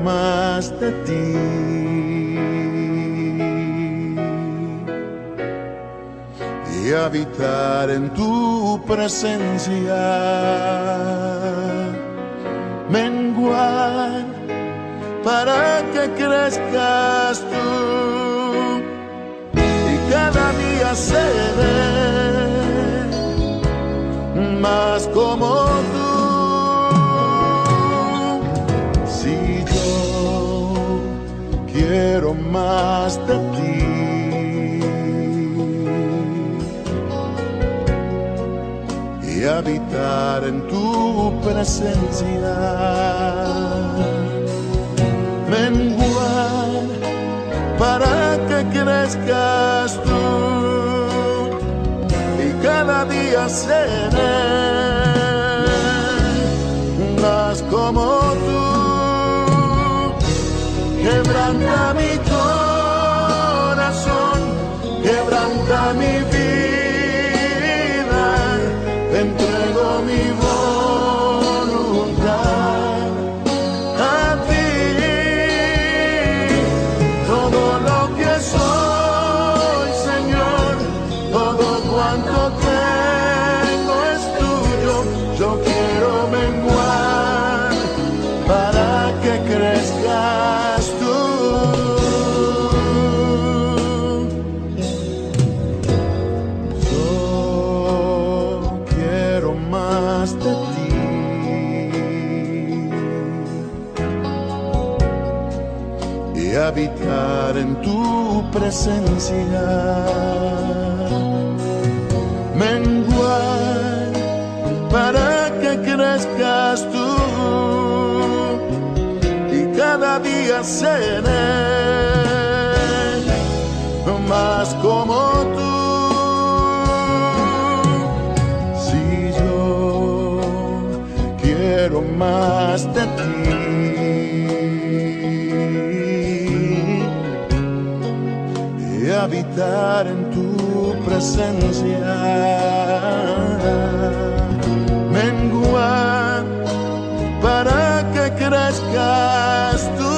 más de ti. Y habitar en tu presencia, menguar para que crezcas tú, y cada día seré más como tú. Si yo quiero más de ti, y habitar en tu presencia, menguar para que crezcas tú, y cada día seré más como tú. Quebranta mi corazón, quebranta mi vida, te entrego mi voluntad a ti. Todo lo que soy, Señor, todo cuanto tengo es tuyo. Yo quiero menguar para que crezcas tú. Yo quiero más de ti y habitar en tu presencia, menguar para que crezcas tú, y cada día seré más como tú. Si yo quiero más de ti y habitar en tu presencia, menguar para que crezcas tú,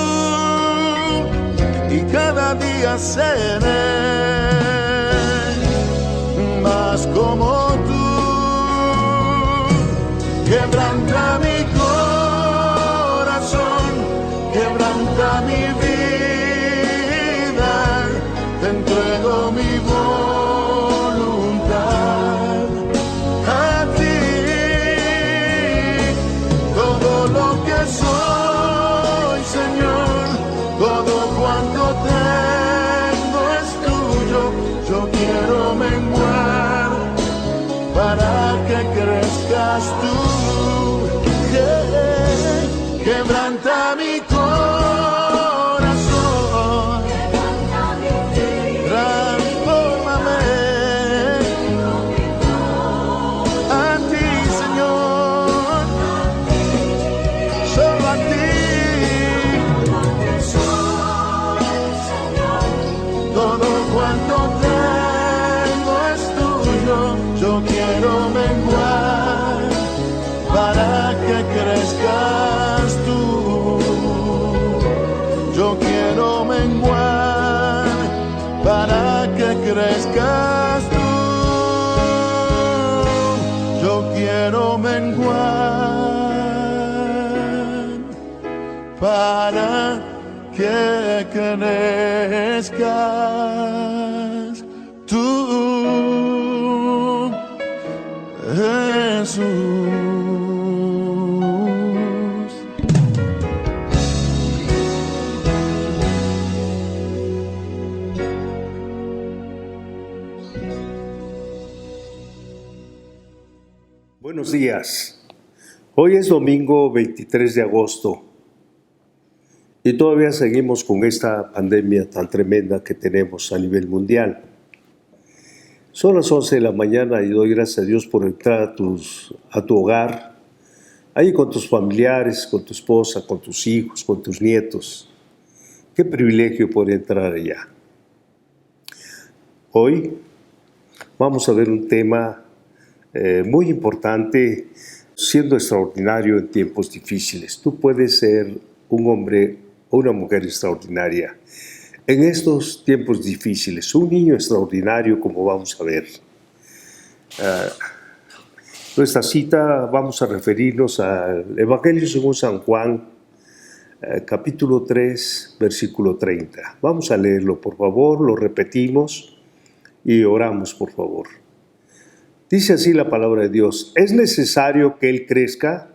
y cada día seré más como tú. Quebranta mi corazón, quebranta mi vida, te entrego mi voluntad a ti. Todo lo que soy, Señor, todo cuanto tengo es tuyo. Yo quiero menguar para que crezcas tú. Yeah. Quebranta mi corazón, transfórmame a ti, Señor, solo a ti. Todo cuanto tengo es tuyo. Yo quiero menguar para que crezcas tú. Yo quiero menguar para que crezcas tú. Yo quiero menguar para que crezcas tú, Jesús. Buenos días. Hoy es domingo 23 de agosto y todavía seguimos con esta pandemia tan tremenda que tenemos a nivel mundial. Son las 11 de la mañana y doy gracias a Dios por entrar a tu hogar, ahí con tus familiares, con tu esposa, con tus hijos, con tus nietos. Qué privilegio poder entrar allá. Hoy vamos a ver un tema muy importante, siendo extraordinario en tiempos difíciles. Tú puedes ser un hombre o una mujer extraordinaria. En estos tiempos difíciles, un niño extraordinario, como vamos a ver. Nuestra cita, vamos a referirnos al Evangelio según San Juan, capítulo 3, versículo 30. Vamos a leerlo, por favor, lo repetimos y oramos, por favor. Dice así la palabra de Dios: es necesario que Él crezca,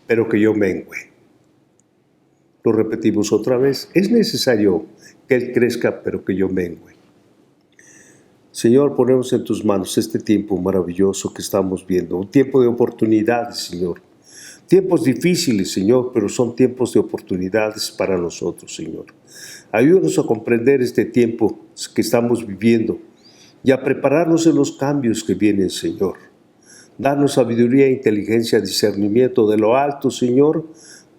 pero que yo mengüe. Lo repetimos otra vez: es necesario que Él crezca, pero que yo mengüe. Señor, ponemos en tus manos este tiempo maravilloso que estamos viendo, un tiempo de oportunidades, Señor. Tiempos difíciles, Señor, pero son tiempos de oportunidades para nosotros, Señor. Ayúdanos a comprender este tiempo que estamos viviendo y a prepararnos en los cambios que vienen, Señor. Danos sabiduría, inteligencia, discernimiento de lo alto, Señor,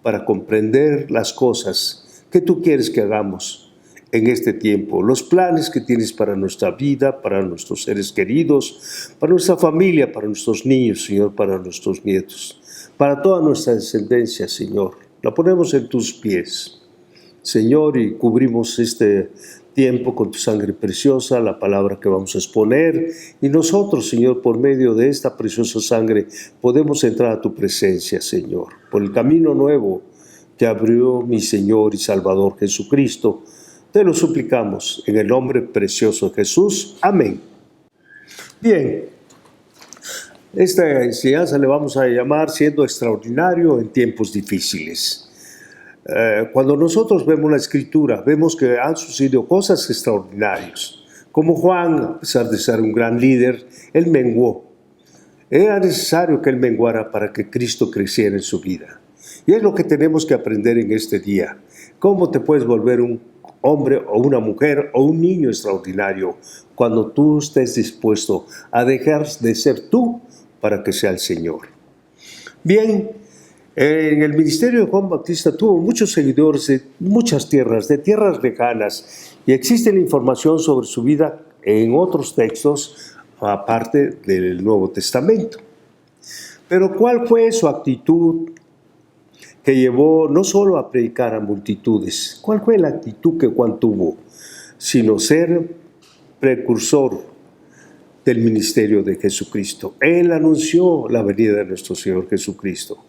para comprender las cosas que tú quieres que hagamos en este tiempo, los planes que tienes para nuestra vida, para nuestros seres queridos, para nuestra familia, para nuestros niños, Señor, para nuestros nietos, para toda nuestra descendencia, Señor. La ponemos en tus pies, Señor, y cubrimos este tiempo con tu sangre preciosa, la palabra que vamos a exponer, y nosotros, Señor, por medio de esta preciosa sangre, podemos entrar a tu presencia, Señor, por el camino nuevo que abrió mi Señor y Salvador Jesucristo. Te lo suplicamos en el nombre precioso de Jesús. Amén. Bien, esta enseñanza le vamos a llamar siendo extraordinario en tiempos difíciles. Cuando nosotros vemos la Escritura, vemos que han sucedido cosas extraordinarias. Como Juan, a pesar de ser un gran líder, él menguó. Era necesario que él menguara para que Cristo creciera en su vida. Y es lo que tenemos que aprender en este día. ¿Cómo te puedes volver un hombre o una mujer o un niño extraordinario cuando tú estés dispuesto a dejar de ser tú para que sea el Señor? Bien, en el ministerio de Juan Bautista tuvo muchos seguidores de muchas tierras, de tierras lejanas, y existe la información sobre su vida en otros textos aparte del Nuevo Testamento. Pero ¿cuál fue su actitud que llevó no solo a predicar a multitudes? ¿Cuál fue la actitud que Juan tuvo? Sino ser precursor del ministerio de Jesucristo. Él anunció la venida de nuestro Señor Jesucristo.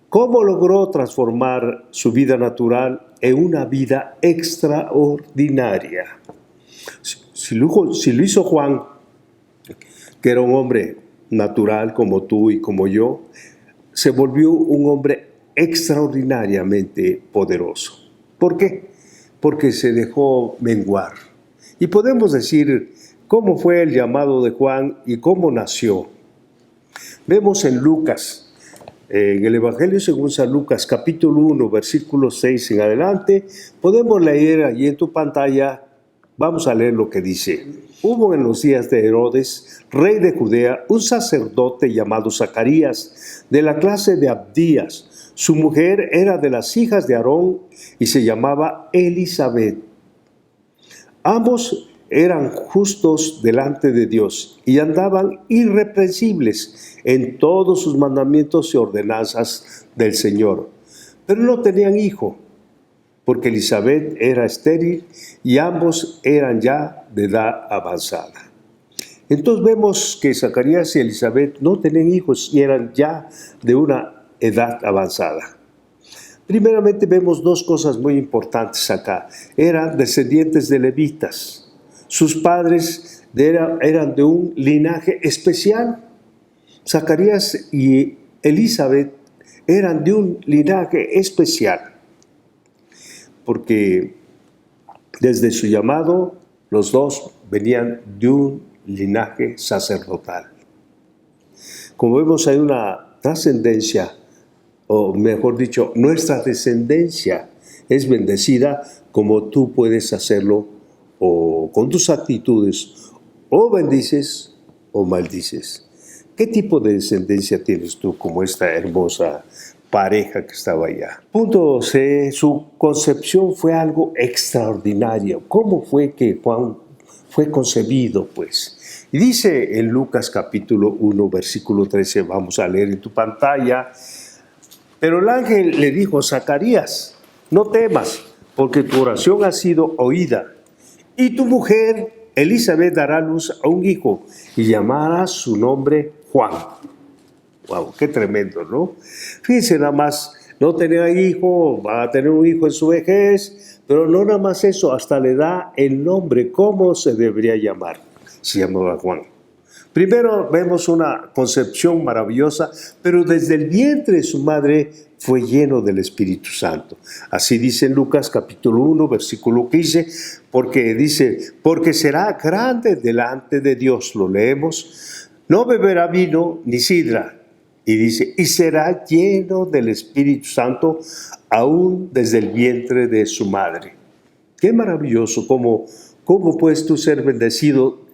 ¿Cómo logró transformar su vida natural en una vida extraordinaria? Si lo hizo Juan, que era un hombre natural como tú y como yo, se volvió un hombre extraordinariamente poderoso. ¿Por qué? Porque se dejó menguar. Y podemos decir cómo fue el llamado de Juan y cómo nació. Vemos en Lucas, en el Evangelio según San Lucas, capítulo 1, versículo 6 en adelante, podemos leer allí en tu pantalla. Vamos a leer lo que dice. Hubo en los días de Herodes, rey de Judea, un sacerdote llamado Zacarías, de la clase de Abdías. Su mujer era de las hijas de Aarón y se llamaba Elisabet. Ambos eran justos delante de Dios y andaban irreprensibles en todos sus mandamientos y ordenanzas del Señor. Pero no tenían hijo, porque Elisabet era estéril y ambos eran ya de edad avanzada. Entonces vemos que Zacarías y Elisabet no tenían hijos y eran ya de una edad avanzada. Primeramente vemos dos cosas muy importantes acá. Eran descendientes de levitas. Sus padres eran de un linaje especial. Zacarías y Elisabet eran de un linaje especial, porque desde su llamado los dos venían de un linaje sacerdotal. Como vemos, hay una trascendencia, o mejor dicho, nuestra descendencia es bendecida como tú puedes hacerlo o con tus actitudes, o bendices o maldices. ¿Qué tipo de descendencia tienes tú como esta hermosa pareja que estaba allá? Punto C, su concepción fue algo extraordinario. ¿Cómo fue que Juan fue concebido, pues? Y dice en Lucas capítulo 1, versículo 13, vamos a leer en tu pantalla: Pero el ángel le dijo: Zacarías, no temas, porque tu oración ha sido oída. Y tu mujer, Elizabeth, dará luz a un hijo y llamará su nombre Juan. Wow, qué tremendo, ¿no? Fíjense nada más, no tenía hijo, va a tener un hijo en su vejez, pero no nada más eso, hasta le da el nombre, cómo se debería llamar. Se llamaba Juan. Primero vemos una concepción maravillosa, pero desde el vientre de su madre fue lleno del Espíritu Santo. Así dice en Lucas capítulo 1, versículo 15, porque será grande delante de Dios, lo leemos, no beberá vino ni sidra, y dice, y será lleno del Espíritu Santo aún desde el vientre de su madre. Qué maravilloso, cómo puedes tú ser bendecido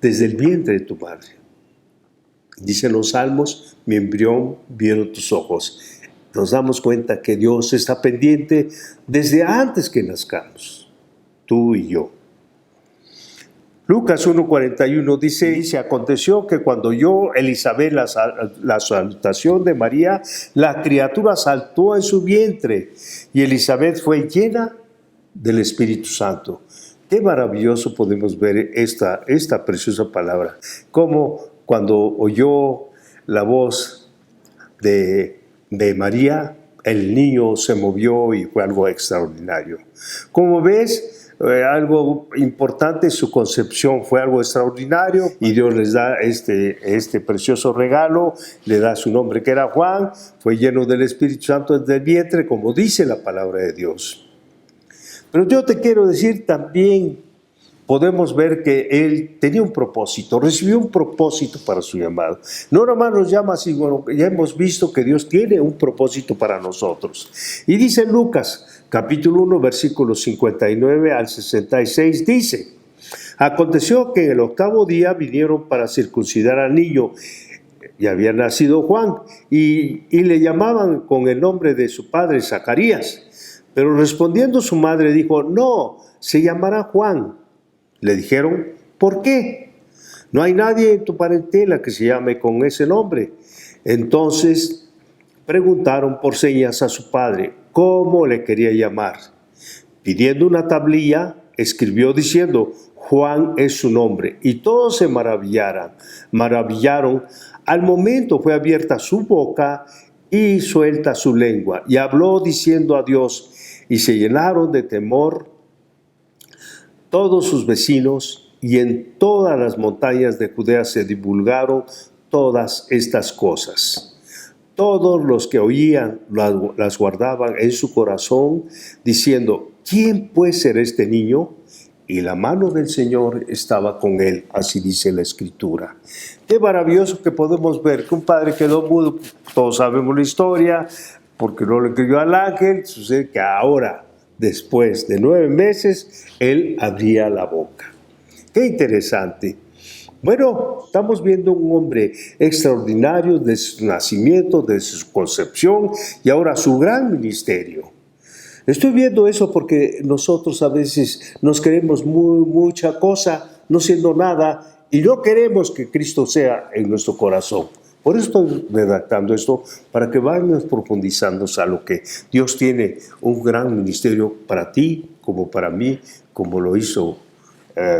desde el vientre de tu madre. Dicen los salmos, mi embrión vieron tus ojos. Nos damos cuenta que Dios está pendiente desde antes que nazcamos, tú y yo. Lucas 1:41 dice, aconteció que cuando oyó Elizabeth la salutación de María, la criatura saltó en su vientre y Elizabeth fue llena del Espíritu Santo. Qué maravilloso podemos ver esta preciosa palabra. Como cuando oyó la voz de María, el niño se movió y fue algo extraordinario. Como ves, algo importante, su concepción fue algo extraordinario y Dios les da este precioso regalo, le da su nombre que era Juan, fue lleno del Espíritu Santo desde el vientre, como dice la palabra de Dios. Pero yo te quiero decir también, podemos ver que él tenía un propósito, recibió un propósito para su llamado. No nomás nos llama así, bueno, ya hemos visto que Dios tiene un propósito para nosotros. Y dice en Lucas, capítulo 1, versículos 59 al 66, dice, aconteció que en el 8º día vinieron para circuncidar al niño, y había nacido Juan, y le llamaban con el nombre de su padre Zacarías. Pero respondiendo su madre dijo, no, se llamará Juan. Le dijeron, ¿por qué? No hay nadie en tu parentela que se llame con ese nombre. Entonces preguntaron por señas a su padre cómo le quería llamar. Pidiendo una tablilla, escribió diciendo, Juan es su nombre. Y todos se maravillaron. Al momento fue abierta su boca y suelta su lengua. Y habló diciendo a Dios, y se llenaron de temor todos sus vecinos, y en todas las montañas de Judea se divulgaron todas estas cosas. Todos los que oían las guardaban en su corazón, diciendo, ¿quién puede ser este niño? Y la mano del Señor estaba con él, así dice la Escritura. Qué maravilloso que podemos ver que un padre quedó mudo, todos sabemos la historia, porque no le creyó al ángel, sucede que ahora, después de 9 meses, él abría la boca. Qué interesante. Bueno, estamos viendo un hombre extraordinario de su nacimiento, de su concepción y ahora su gran ministerio. Estoy viendo eso porque nosotros a veces nos queremos mucha cosa, no siendo nada, y no queremos que Cristo sea en nuestro corazón. Por eso estoy redactando esto, para que vayamos profundizando a lo que Dios tiene un gran ministerio para ti, como para mí, como lo hizo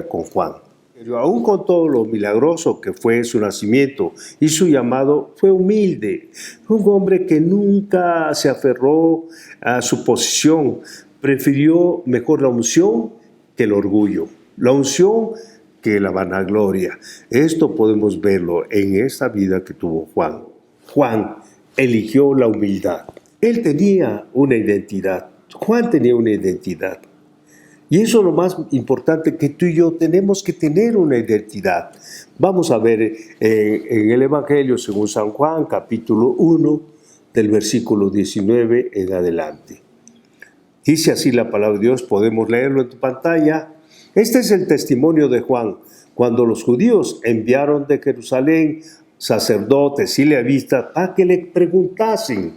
con Juan. Pero aún con todo lo milagroso que fue su nacimiento y su llamado, fue humilde. Fue un hombre que nunca se aferró a su posición, prefirió mejor la unción que el orgullo. La unción que la vanagloria. Esto podemos verlo en esta vida que tuvo Juan. Juan eligió la humildad. Él tenía una identidad. Juan tenía una identidad. Y eso es lo más importante, que tú y yo tenemos que tener una identidad. Vamos a ver en el Evangelio según San Juan, capítulo 1, del versículo 19 en adelante. Dice así la palabra de Dios, podemos leerlo en tu pantalla. Este es el testimonio de Juan, cuando los judíos enviaron de Jerusalén sacerdotes y levitas para que le preguntasen,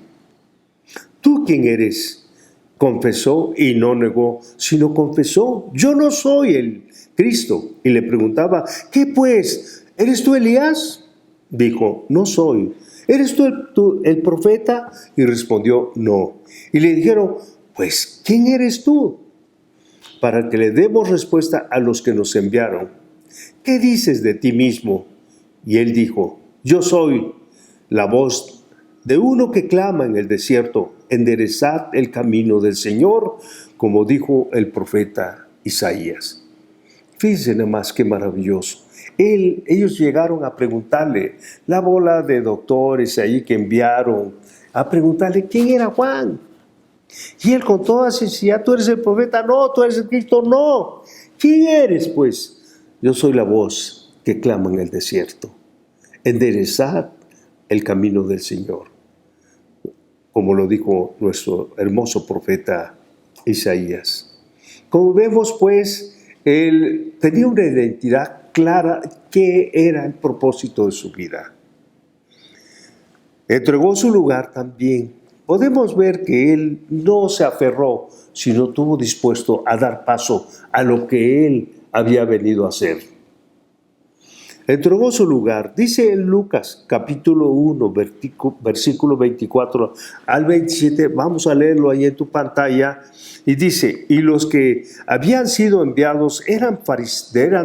¿tú quién eres? Confesó y no negó, sino confesó, yo no soy el Cristo. Y le preguntaba, ¿qué pues? ¿Eres tú Elías? Dijo, no soy. ¿Eres tú el profeta? Y respondió, no. Y le dijeron, pues, ¿quién eres tú? Para que le demos respuesta a los que nos enviaron. ¿Qué dices de ti mismo? Y él dijo, yo soy la voz de uno que clama en el desierto, enderezad el camino del Señor, como dijo el profeta Isaías. Fíjense nada más qué maravilloso. Ellos llegaron a preguntarle, la bola de doctores ahí que enviaron, a preguntarle quién era Juan. Y él con toda sinceridad, tú eres el profeta, no, tú eres el Cristo, no. ¿Quién eres? Pues yo soy la voz que clama en el desierto. Enderezad el camino del Señor, como lo dijo nuestro hermoso profeta Isaías. Como vemos, pues, él tenía una identidad clara, qué era el propósito de su vida. Entregó su lugar también. Podemos ver que él no se aferró, sino estuvo dispuesto a dar paso a lo que él había venido a hacer. Entregó su lugar. Dice en Lucas capítulo 1, versículo 24 al 27, vamos a leerlo ahí en tu pantalla, y dice, y los que habían sido enviados eran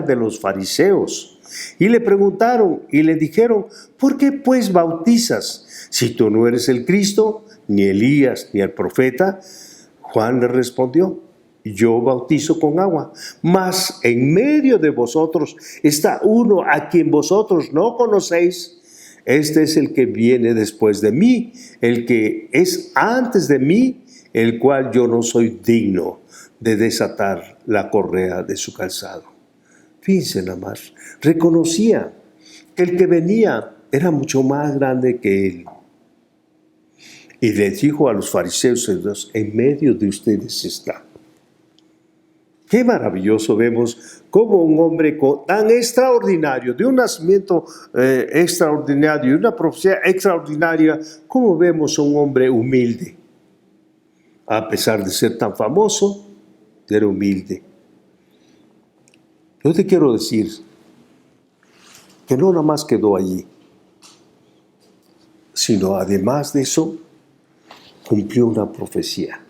de los fariseos, y le preguntaron y le dijeron, ¿por qué pues bautizas si tú no eres el Cristo, ni Elías, ni el profeta? Juan le respondió, yo bautizo con agua, mas en medio de vosotros está uno a quien vosotros no conocéis. Este es el que viene después de mí, el que es antes de mí, el cual yo no soy digno de desatar la correa de su calzado. Fíjense nada más, reconocía que el que venía era mucho más grande que él. Y les dijo a los fariseos, en medio de ustedes está. Qué maravilloso vemos cómo un hombre tan extraordinario, de un nacimiento extraordinario, de una profecía extraordinaria, cómo vemos a un hombre humilde. A pesar de ser tan famoso, era humilde. Yo te quiero decir que no nada más quedó allí, sino además de eso, cumplió una profecía.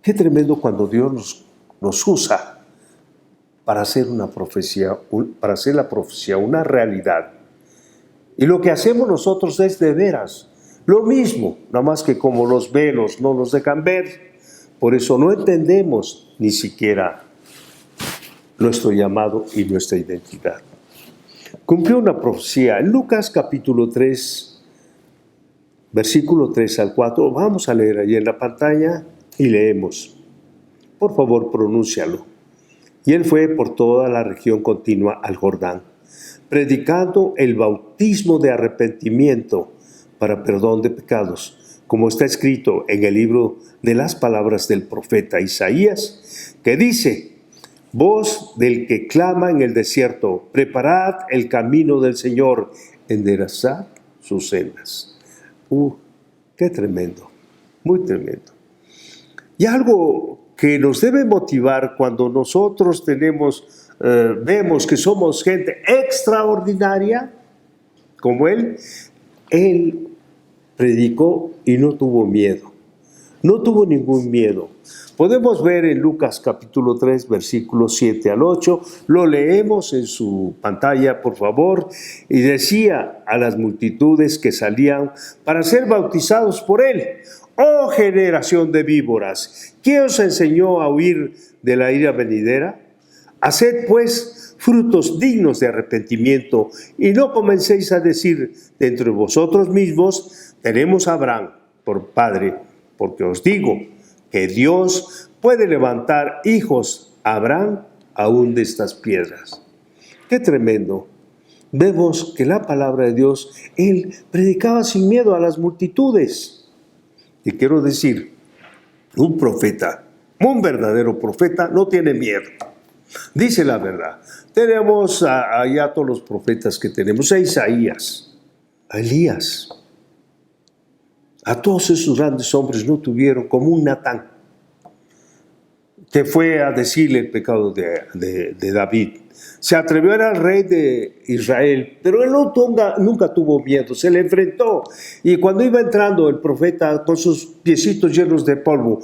Qué tremendo cuando Dios nos usa para hacer una profecía, para hacer la profecía una realidad. Y lo que hacemos nosotros es de veras lo mismo, nada más que como los velos no nos dejan ver, por eso no entendemos ni siquiera nuestro llamado y nuestra identidad. Cumplió una profecía en Lucas capítulo 3, versículo 3 al 4. Vamos a leer ahí en la pantalla y leemos. Por favor, pronúncialo. Y él fue por toda la región continua al Jordán, predicando el bautismo de arrepentimiento para perdón de pecados, como está escrito en el libro de las palabras del profeta Isaías, que dice, voz del que clama en el desierto, preparad el camino del Señor, enderezad sus sendas. Qué tremendo, muy tremendo. Y algo que nos debe motivar cuando nosotros vemos que somos gente extraordinaria, como él predicó y no tuvo miedo, no tuvo ningún miedo. Podemos ver en Lucas capítulo 3, versículos 7 al 8, lo leemos en su pantalla, por favor, y decía a las multitudes que salían para ser bautizados por él, oh generación de víboras, ¿quién os enseñó a huir de la ira venidera? Haced pues frutos dignos de arrepentimiento y no comencéis a decir de entre vosotros mismos, tenemos a Abraham por padre, porque os digo que Dios puede levantar hijos a Abraham aún de estas piedras. ¡Qué tremendo! Vemos que la palabra de Dios, él predicaba sin miedo a las multitudes. Y quiero decir, un profeta, un verdadero profeta, no tiene miedo. Dice la verdad. Tenemos allá todos los profetas que tenemos, a Isaías, a Elías, a todos esos grandes hombres no tuvieron como un Natán. que fue a decirle el pecado de David. Se atrevió, era el rey de Israel, pero él nunca tuvo miedo, se le enfrentó. Y cuando iba entrando el profeta con sus piecitos llenos de polvo,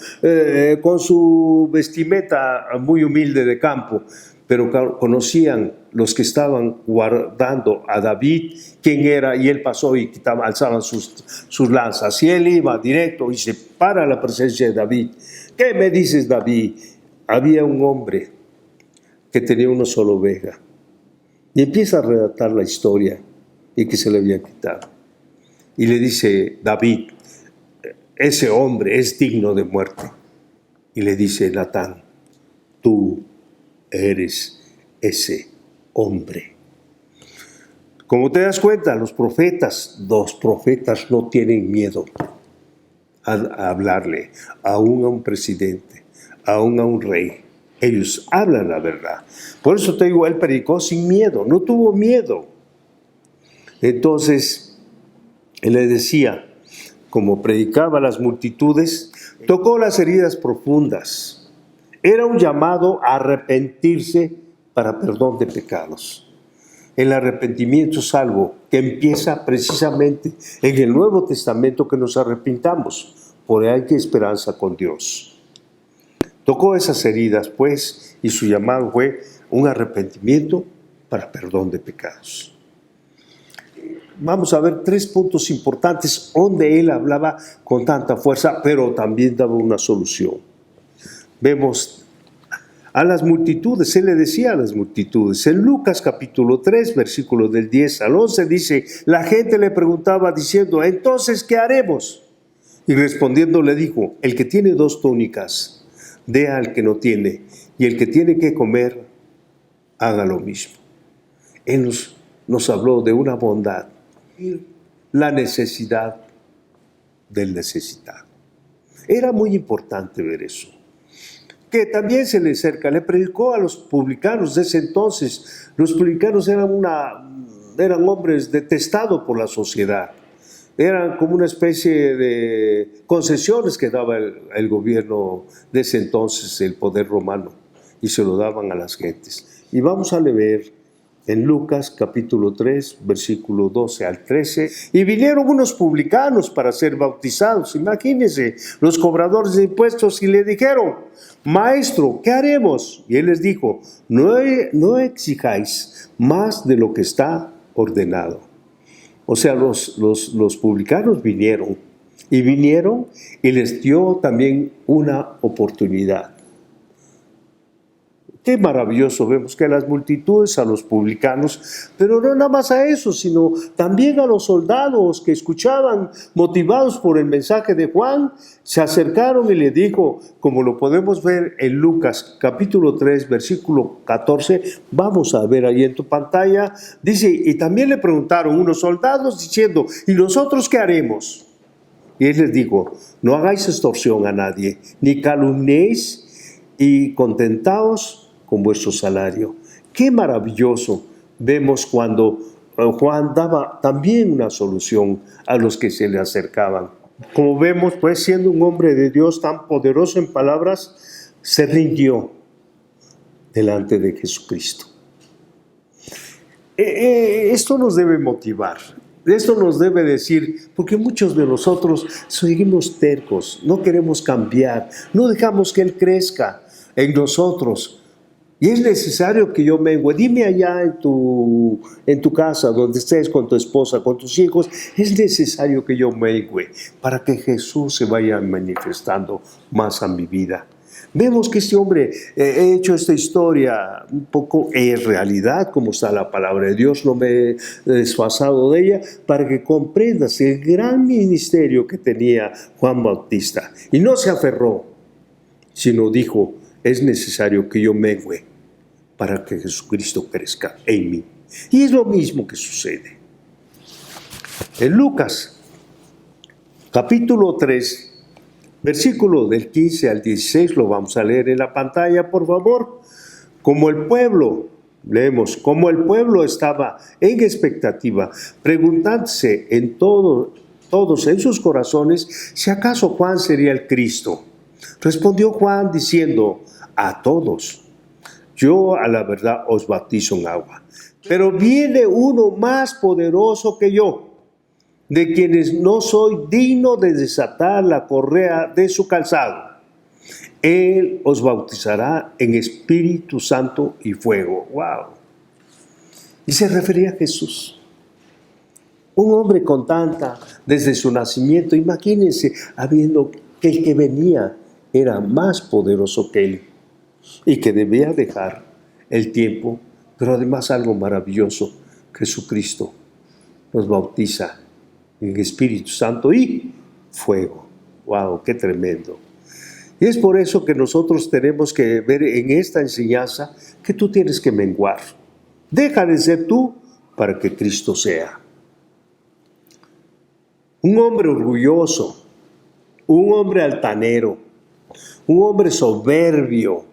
con su vestimenta muy humilde de campo, pero conocían los que estaban guardando a David quién era, y él pasó y alzaban sus lanzas. Y él iba directo y se para a la presencia de David. ¿Qué me dices, David? Había un hombre que tenía una sola oveja, y empieza a relatar la historia y que se le había quitado. Y le dice David, ese hombre es digno de muerte. Y le dice Natán, tú eres ese hombre. Como te das cuenta, los profetas no tienen miedo a hablarle, aún a un presidente, aún a un rey. Ellos hablan la verdad. Por eso te digo, él predicó sin miedo, no tuvo miedo. Entonces, él le decía, como predicaba a las multitudes, tocó las heridas profundas. Era un llamado a arrepentirse para perdón de pecados. El arrepentimiento es algo que empieza precisamente en el Nuevo Testamento, que nos arrepintamos, porque hay que esperanza con Dios. Tocó esas heridas, pues, y su llamado fue un arrepentimiento para perdón de pecados. Vamos a ver 3 puntos importantes donde él hablaba con tanta fuerza, pero también daba una solución. Vemos a las multitudes, él le decía a las multitudes. En Lucas capítulo 3, versículos del 10 al 11, dice, la gente le preguntaba diciendo, ¿entonces qué haremos? Y respondiendo le dijo, el que tiene 2 túnicas, dé al que no tiene, y el que tiene que comer, haga lo mismo. Él nos habló de una bondad, la necesidad del necesitado. Era muy importante ver eso. Que también se le acerca, le predicó a los publicanos de ese entonces. Los publicanos eran hombres detestados por la sociedad. Eran como una especie de concesiones que daba el gobierno de ese entonces, el poder romano, y se lo daban a las gentes. Y vamos a leer en Lucas capítulo 3, versículo 12 al 13. Y vinieron unos publicanos para ser bautizados. Imagínense, los cobradores de impuestos, y le dijeron, Maestro, ¿qué haremos? Y él les dijo, no exijáis más de lo que está ordenado. O sea, los publicanos vinieron y les dio también una oportunidad. Qué maravilloso, vemos que a las multitudes, a los publicanos, pero no nada más a eso, sino también a los soldados que escuchaban, motivados por el mensaje de Juan, se acercaron y le dijo, como lo podemos ver en Lucas capítulo 3, versículo 14, vamos a ver ahí en tu pantalla, dice, y también le preguntaron unos soldados diciendo, ¿y nosotros qué haremos? Y él les dijo, no hagáis extorsión a nadie, ni calumniéis, y contentaos con vuestro salario. Qué maravilloso vemos cuando Juan daba también una solución a los que se le acercaban. Como vemos, pues, siendo un hombre de Dios tan poderoso en palabras, se rindió delante de Jesucristo. Esto nos debe motivar. Esto nos debe decir, porque muchos de nosotros seguimos tercos, no queremos cambiar, no dejamos que Él crezca en nosotros. Y es necesario que yo mengue. Dime allá en tu casa, donde estés con tu esposa, con tus hijos, es necesario que yo mengue para que Jesús se vaya manifestando más a mi vida. Vemos que este hombre, he hecho esta historia un poco en realidad, como está la palabra de Dios, no me he desfasado de ella, para que comprendas el gran ministerio que tenía Juan Bautista. Y no se aferró, sino dijo, es necesario que yo mengue para que Jesucristo crezca en mí. Y es lo mismo que sucede. En Lucas, capítulo 3, versículo del 15 al 16, lo vamos a leer en la pantalla, por favor. Como el pueblo, leemos, como el pueblo estaba en expectativa, preguntándose todos en sus corazones si acaso Juan sería el Cristo. Respondió Juan diciendo, a todos. Yo a la verdad os bautizo en agua. Pero viene uno más poderoso que yo, de quienes no soy digno de desatar la correa de su calzado. Él os bautizará en Espíritu Santo y fuego. ¡Wow! Y se refería a Jesús. Un hombre con tanta, desde su nacimiento, imagínense, habiendo que el que venía era más poderoso que él y que debía dejar el tiempo, pero además algo maravilloso, Jesucristo nos bautiza en Espíritu Santo y fuego. ¡Wow! ¡Qué tremendo! Y es por eso que nosotros tenemos que ver en esta enseñanza que tú tienes que menguar. Deja de ser tú para que Cristo sea. Un hombre orgulloso, un hombre altanero, un hombre soberbio.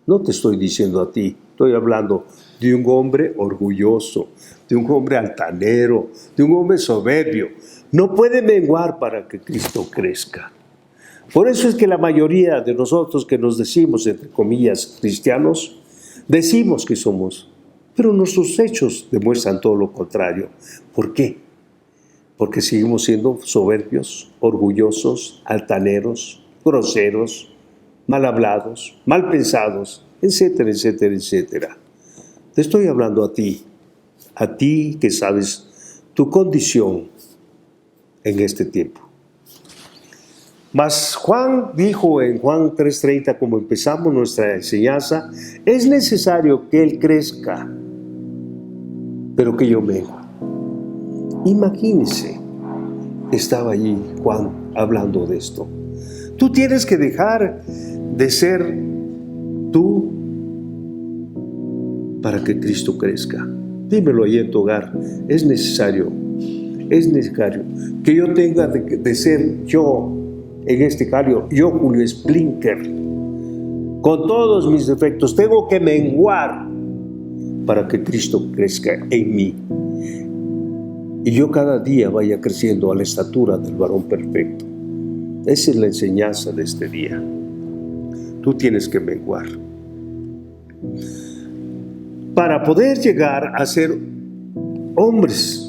No te estoy diciendo a ti, estoy hablando de un hombre orgulloso, de un hombre altanero, de un hombre soberbio. No puede menguar para que Cristo crezca. Por eso es que la mayoría de nosotros que nos decimos, entre comillas, cristianos, decimos que somos, pero nuestros hechos demuestran todo lo contrario. ¿Por qué? Porque seguimos siendo soberbios, orgullosos, altaneros, groseros, mal hablados, mal pensados, etcétera, etcétera, etcétera. Te estoy hablando a ti que sabes tu condición en este tiempo. Mas Juan dijo en Juan 3:30, como empezamos nuestra enseñanza, es necesario que Él crezca, pero que yo mengue. Imagínense, estaba allí Juan hablando de esto. Tú tienes que dejar de ser tú para que Cristo crezca. Dímelo ahí en tu hogar. Es necesario que yo tenga de ser yo, en este caso, yo Julio Splinker, con todos mis defectos, tengo que menguar para que Cristo crezca en mí. Y yo cada día vaya creciendo a la estatura del varón perfecto. Esa es la enseñanza de este día. Tú tienes que menguar. Para poder llegar a ser hombres,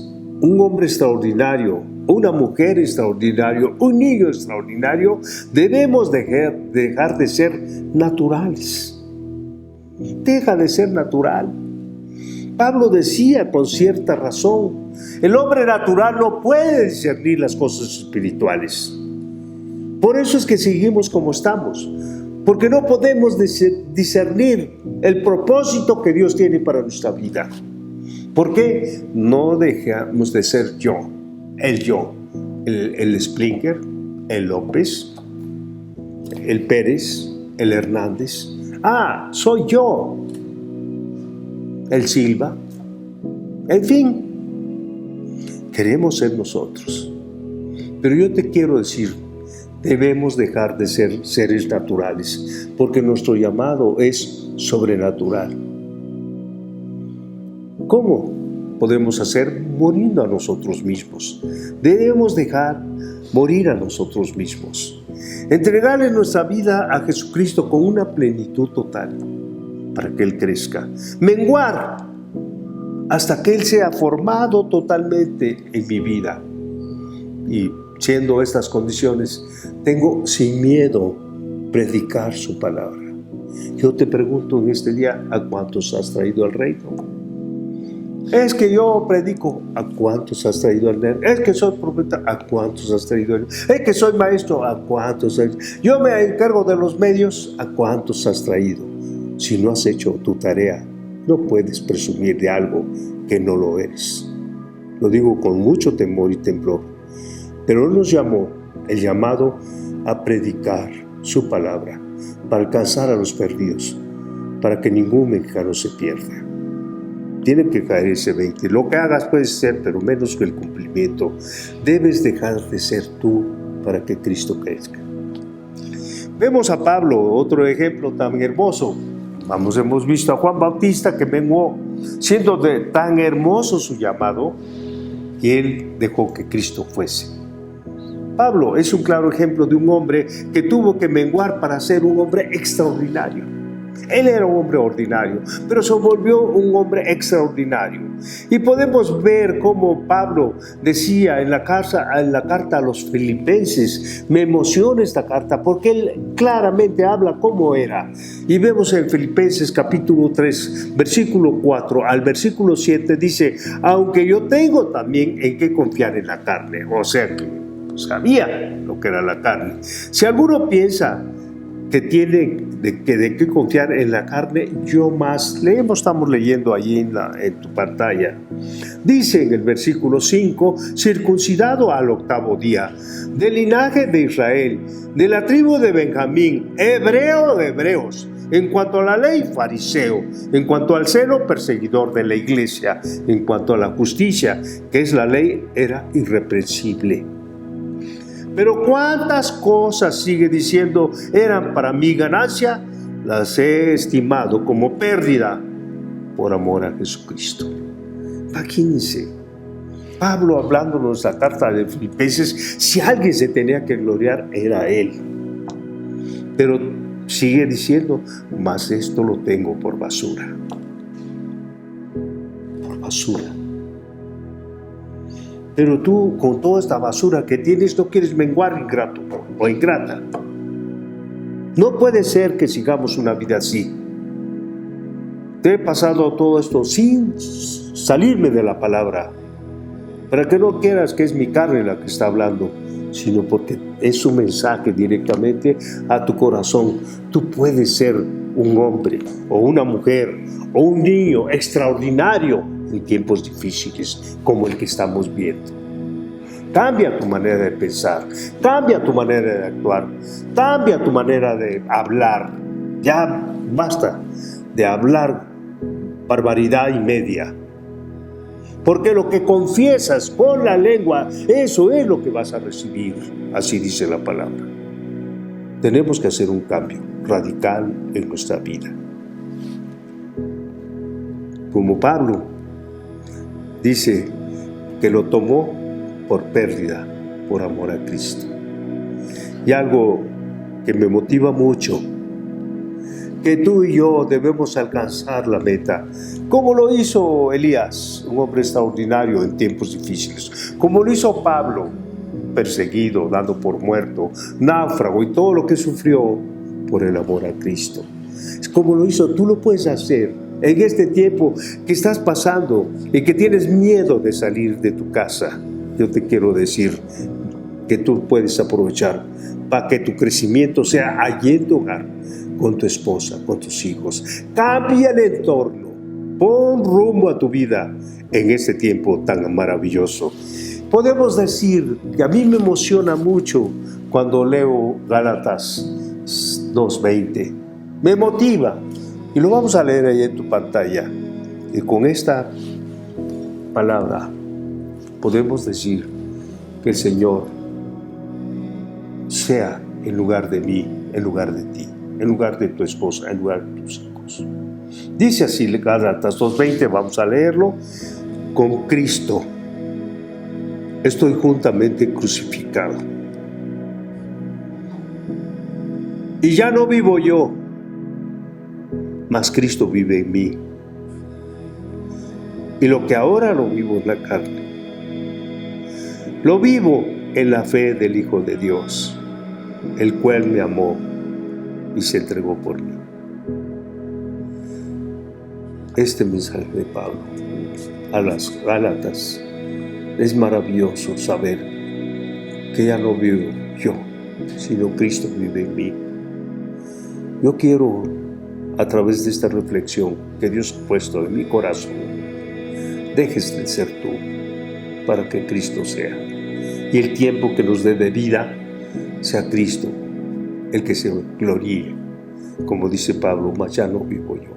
un hombre extraordinario, una mujer extraordinaria, un niño extraordinario, debemos dejar de ser naturales. Deja de ser natural. Pablo decía con cierta razón, el hombre natural no puede discernir las cosas espirituales. Por eso es que seguimos como estamos, porque no podemos discernir el propósito que Dios tiene para nuestra vida. ¿Por qué? No dejamos de ser yo, el Springer, el López, el Pérez, el Hernández. Ah, soy yo, el Silva. En fin, queremos ser nosotros. Pero yo te quiero decir, debemos dejar de ser seres naturales, porque nuestro llamado es sobrenatural. ¿Cómo podemos hacer? Muriendo a nosotros mismos. Debemos dejar morir a nosotros mismos. Entregarle nuestra vida a Jesucristo con una plenitud total para que Él crezca. Menguar hasta que Él sea formado totalmente en mi vida. Y siendo estas condiciones, tengo sin miedo predicar su palabra. Yo te pregunto en este día, ¿a cuántos has traído al reino? Es que yo predico, ¿a cuántos has traído al reino? Es que soy profeta, ¿a cuántos has traído al reino? Es que soy maestro, ¿a cuántos has traído? Yo me encargo de los medios, ¿a cuántos has traído? Si no has hecho tu tarea, no puedes presumir de algo que no lo eres. Lo digo con mucho temor y temblor. Pero Él nos llamó, el llamado a predicar su palabra, para alcanzar a los perdidos, para que ningún mexicano se pierda. Tiene que caer ese 20. Lo que hagas puede ser, pero menos que el cumplimiento. Debes dejar de ser tú para que Cristo crezca. Vemos a Pablo, otro ejemplo tan hermoso. Hemos visto a Juan Bautista que menguó, siendo tan hermoso su llamado, que él dejó que Cristo fuese. Pablo es un claro ejemplo de un hombre que tuvo que menguar para ser un hombre extraordinario. Él era un hombre ordinario, pero se volvió un hombre extraordinario. Y podemos ver cómo Pablo decía en la carta a los Filipenses, me emociona esta carta porque él claramente habla cómo era. Y vemos en Filipenses capítulo 3, versículo 4 al versículo 7, dice, aunque yo tengo también en qué confiar en la carne. O sea que sabía lo que era la carne. Si alguno piensa que tiene de qué confiar en la carne, yo más. Estamos leyendo allí en tu pantalla. Dice en el versículo 5, circuncidado al 8º día, del linaje de Israel, de la tribu de Benjamín, hebreo de hebreos, en cuanto a la ley, fariseo, en cuanto al celo, perseguidor de la iglesia, en cuanto a la justicia, que es la ley, era irreprensible. Pero cuántas cosas, sigue diciendo, eran para mi ganancia, las he estimado como pérdida por amor a Jesucristo. Imagínense, Pablo hablándonos la carta de Filipenses, si alguien se tenía que gloriar era él. Pero sigue diciendo, mas esto lo tengo por basura. Por basura. Pero tú, con toda esta basura que tienes, no quieres menguar, ingrato o ingrata. No puede ser que sigamos una vida así. Te he pasado todo esto sin salirme de la palabra, para que no quieras que es mi carne la que está hablando, sino porque es un mensaje directamente a tu corazón. Tú puedes ser un hombre o una mujer o un niño extraordinario en tiempos difíciles como el que estamos viendo. Cambia tu manera de pensar, cambia tu manera de actuar, cambia tu manera de hablar. Ya basta de hablar barbaridad y media. Porque lo que confiesas con la lengua, eso es lo que vas a recibir. Así dice la palabra. Tenemos que hacer un cambio radical en nuestra vida. Como Pablo dice que lo tomó por pérdida, por amor a Cristo. Y algo que me motiva mucho, que tú y yo debemos alcanzar la meta, como lo hizo Elías, un hombre extraordinario en tiempos difíciles, como lo hizo Pablo, perseguido, dando por muerto, náufrago y todo lo que sufrió por el amor a Cristo. Como lo hizo, tú lo puedes hacer en este tiempo que estás pasando y que tienes miedo de salir de tu casa. Yo te quiero decir que tú puedes aprovechar para que tu crecimiento sea allí en tu hogar, con tu esposa, con tus hijos. Cambia el entorno, pon rumbo a tu vida en este tiempo tan maravilloso. Podemos decir que a mí me emociona mucho cuando leo Gálatas 2:20. Me motiva. Y lo vamos a leer ahí en tu pantalla. Y con esta palabra podemos decir que el Señor sea en lugar de mí, en lugar de ti, en lugar de tu esposa, en lugar de tus hijos. Dice así Gálatas 2:20, vamos a leerlo. Con Cristo estoy juntamente crucificado. Y ya no vivo yo, mas Cristo vive en mí. Y lo que ahora lo vivo en la carne, lo vivo en la fe del Hijo de Dios, el cual me amó y se entregó por mí. Este mensaje de Pablo a las Gálatas es maravilloso saber que ya no vivo yo, sino Cristo vive en mí. Yo quiero, a través de esta reflexión que Dios ha puesto en mi corazón, dejes de ser tú para que Cristo sea. Y el tiempo que nos dé de vida sea Cristo el que se gloríe. Como dice Pablo, mas ya no vivo yo.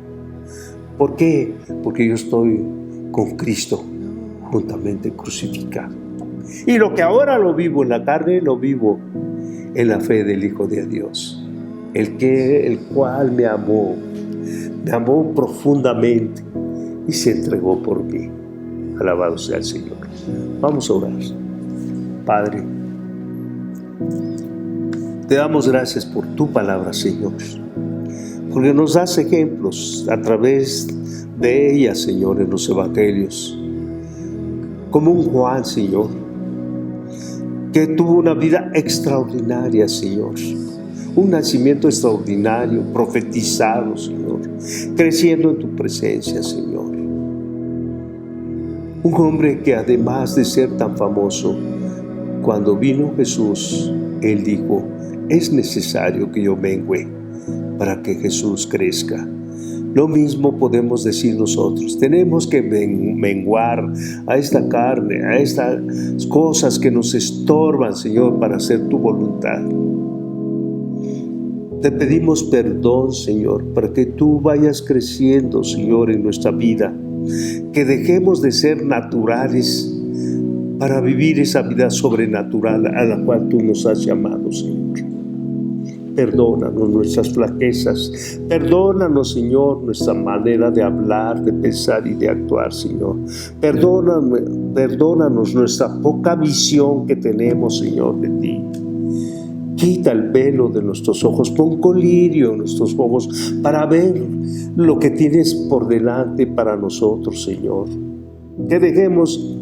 ¿Por qué? Porque yo estoy con Cristo juntamente crucificado. Y lo que ahora lo vivo en la carne, lo vivo en la fe del Hijo de Dios, el cual me amó profundamente y se entregó por mí. Alabado sea el Señor. Vamos a orar. Padre, Te damos gracias por tu palabra, Señor, porque nos das ejemplos a través de ella, Señor, en los evangelios, como un Juan, Señor, que tuvo una vida extraordinaria, Señor, un nacimiento extraordinario, profetizado, Señor, creciendo en tu presencia, Señor. Un hombre que además de ser tan famoso, cuando vino Jesús, él dijo: es necesario que yo mengüe para que Jesús crezca. Lo mismo podemos decir nosotros. Tenemos que menguar a esta carne, a estas cosas que nos estorban, Señor, para hacer tu voluntad. Te pedimos perdón, Señor, para que tú vayas creciendo, Señor, en nuestra vida. Que dejemos de ser naturales para vivir esa vida sobrenatural a la cual tú nos has llamado, Señor. Perdónanos nuestras flaquezas. Perdónanos, Señor, nuestra manera de hablar, de pensar y de actuar, Señor. Perdónanos nuestra poca visión que tenemos, Señor, de ti. Quita el velo de nuestros ojos, pon colirio en nuestros ojos para ver lo que tienes por delante para nosotros, Señor. Que dejemos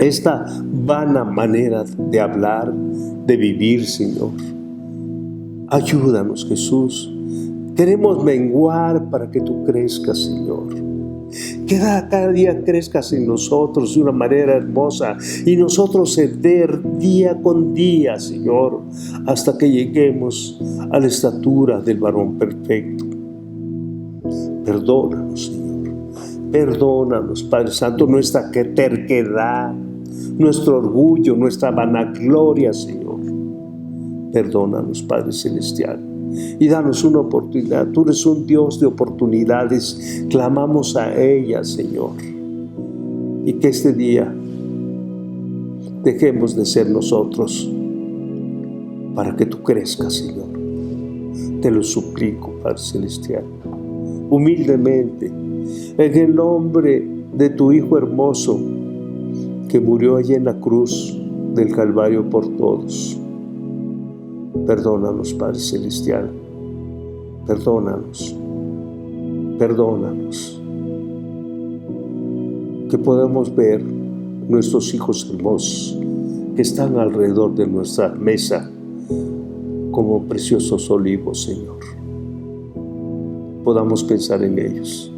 esta vana manera de hablar, de vivir, Señor. Ayúdanos, Jesús. Queremos menguar para que tú crezcas, Señor. Que cada día crezcas en nosotros de una manera hermosa y nosotros ceder día con día, Señor, hasta que lleguemos a la estatura del varón perfecto. Perdónanos, Señor. Perdónanos, Padre Santo, nuestra terquedad, nuestro orgullo, nuestra vanagloria, Señor. Perdónanos, Padre Celestial, y danos una oportunidad. Tú eres un Dios de oportunidades. Clamamos a ella, Señor, y que este día dejemos de ser nosotros para que tú crezcas, Señor. Te lo suplico, Padre Celestial, humildemente, en el nombre de tu Hijo hermoso, que murió allí en la cruz del Calvario por todos. Perdónanos, Padre Celestial. Perdónanos. Perdónanos. Que podamos ver nuestros hijos hermosos que están alrededor de nuestra mesa como preciosos olivos, Señor. Podamos pensar en ellos.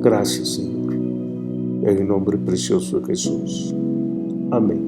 Gracias, Señor. En el nombre precioso de Jesús. Amén.